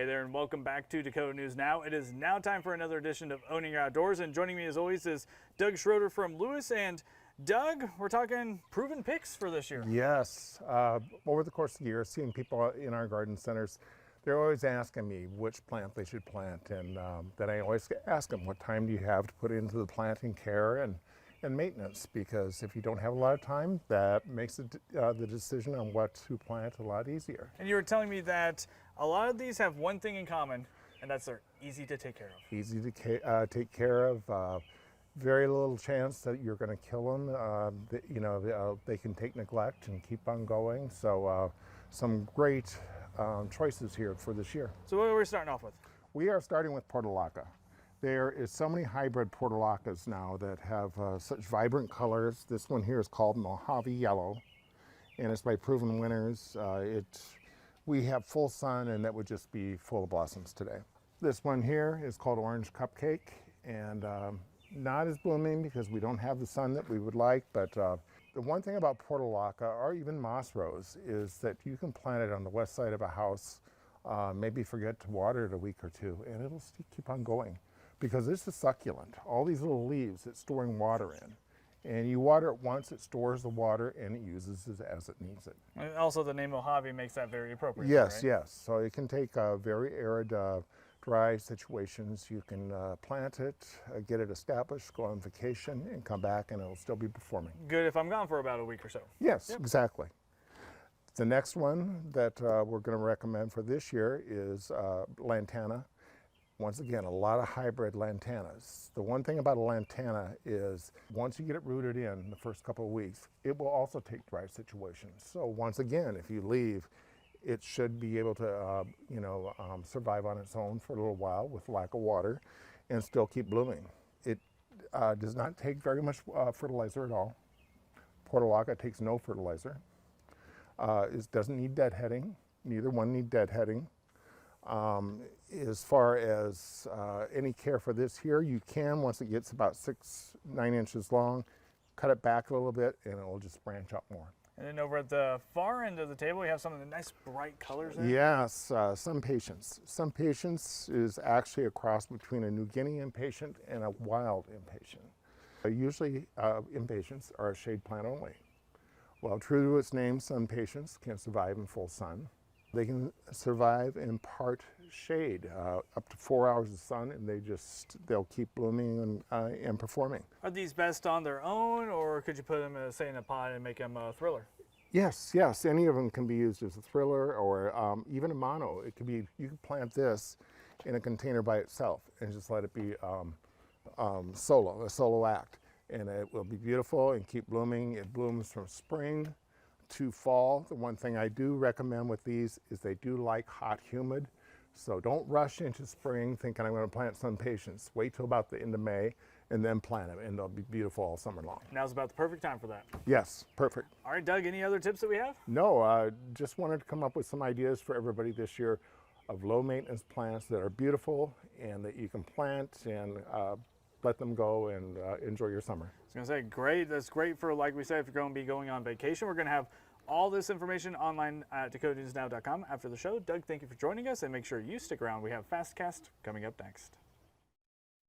Hey there and welcome back to Dakota News Now. It is now time for another edition of Owning Your Outdoors, and joining me as always is Doug Schroeder from Lewis. And Doug, we're talking proven picks for this year. Yes, over the course of the year, seeing people in our garden centers, they're always asking me which plant they should plant, and then I always ask them, what time do you have to put into the planting care and maintenance, because if you don't have a lot of time, that makes the decision on what to plant a lot easier. And you were telling me that a lot of these have one thing in common, and that's they're easy to take care of. Easy to take care of, very little chance that you're going to kill them. They can take neglect and keep on going. So some great choices here for this year. So what are we starting off with? We are starting with portulaca. There is so many hybrid portulacas now that have such vibrant colors. This one here is called Mojave Yellow, and it's by proven winners. We have full sun, and that would just be full of blossoms today. This one here is called Orange Cupcake, and not as blooming because we don't have the sun that we would like, but the one thing about portulaca, or even moss rose, is that you can plant it on the west side of a house, maybe forget to water it a week or two, and it'll keep on going. Because it's a succulent. All these little leaves, it's storing water in. And you water it once, it stores the water, and it uses it as it needs it. And also the name Mojave makes that very appropriate. Yes, right? yes. So it can take very arid, dry situations. You can plant it, get it established, go on vacation, and come back, and it'll still be performing. Good if I'm gone for about a week or so. Yes, yep. Exactly. The next one that we're going to recommend for this year is lantana. Once again, a lot of hybrid lantanas. The one thing about a lantana is once you get it rooted in the first couple of weeks, it will also take dry situations. So once again, if you leave, it should be able to survive on its own for a little while with lack of water and still keep blooming. It does not take very much fertilizer at all. Portulaca takes no fertilizer. It doesn't need deadheading. Neither one need deadheading. As far as any care for this here, you can, once it gets about 6-9 inches long, cut it back a little bit and it will just branch out more. And then over at the far end of the table, we have some of the nice bright colors there. Yes, some patience. Some patience is actually a cross between a New Guinea impatient and a wild impatient. Usually impatiens are a shade plant only. Well, true to its name, some patients can survive in full sun. They can survive in part shade, up to 4 hours of sun, and they'll keep blooming and performing. Are these best on their own, or could you put them, say, in a pot and make them a thriller? Yes, yes. Any of them can be used as a thriller or even a mono. It could be. You can plant this in a container by itself and just let it be a solo act, and it will be beautiful and keep blooming. It blooms from spring to fall. The one thing I do recommend with these is they do like hot, humid. So don't rush into spring thinking I'm going to plant some patience. Wait till about the end of May and then plant them, and they'll be beautiful all summer long. Now's about the perfect time for that. Yes, perfect. All right, Doug, any other tips that we have? No, just wanted to come up with some ideas for everybody this year of low maintenance plants that are beautiful and that you can plant and let them go and enjoy your summer. I was going to say, great. That's great for, like we said, if you're going to be going on vacation. We're going to have all this information online at dakotanewsnow.com after the show. Doug, thank you for joining us, and make sure you stick around. We have Fastcast coming up next.